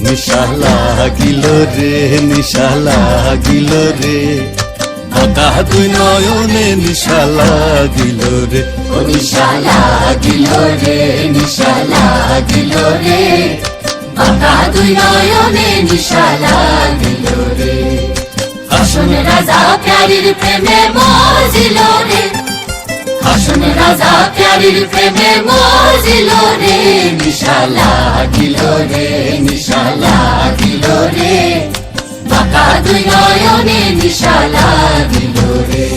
নিশা লাগিল রে নিশা লাগিল রে বাঁকা দুই নয়নে নিশা লাগিল রে ও নিশা লাগিল রে নিশা লাগিল রে বাঁকা দুই নয়নে নিশা লাগিল রে হাসন রাজা প্যারির প্রেমে মজিল রে হাসন রাজা প্যারির প্রেমে মজিল রে নিশা লাগিল রে নিশা লাগিল রে বাঁকা দুই নয়নে নিশা লাগিল রে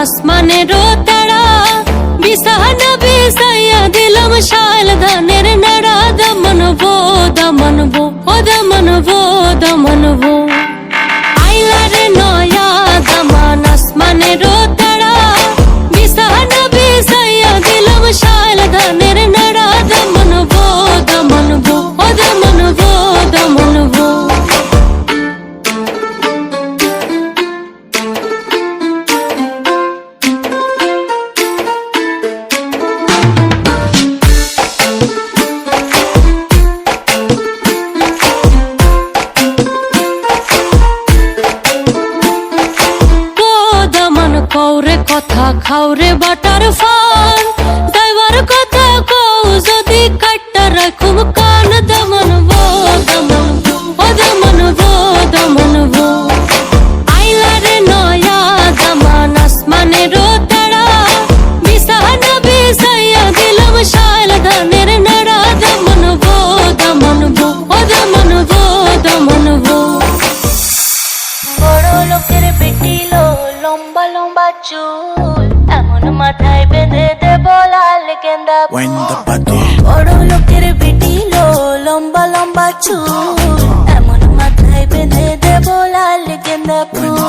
আসমানের তারা বিছানা বিছাইয়া দিলাম শাল ধানের নাড়া দমনবো দমনবো ও দমনবো দমনবো আইলারে নয়া দামান আসমানের তারা বিছানা বিছাইয়া দিলাম শাল ধানের নাড়া দমনবো দমনবো ও দমনবো দমনবো কৌরে কথা খাওরে বাটার ফান দাইবার কথা কও যদি কাটটা রাখুম কান দমনবো দমনবো ও দমনবো দমনবো আইলারে নয়া দামান আসমানের তারা বিছানা বিছাইয়া দিলাম শাল ধানের নাড়া দমনবো দমনবো ও দমনবো দমনবো বড় লোকের বেটিলো লম্বা লম্বা চুল এমন মাথায় বেঁধে দেব লাল গেন্দা বড় লোকের বেটিলো লম্বা লম্বা চুল এমন মাথায় বেঁধে দেব লাল গেন্দা ফুল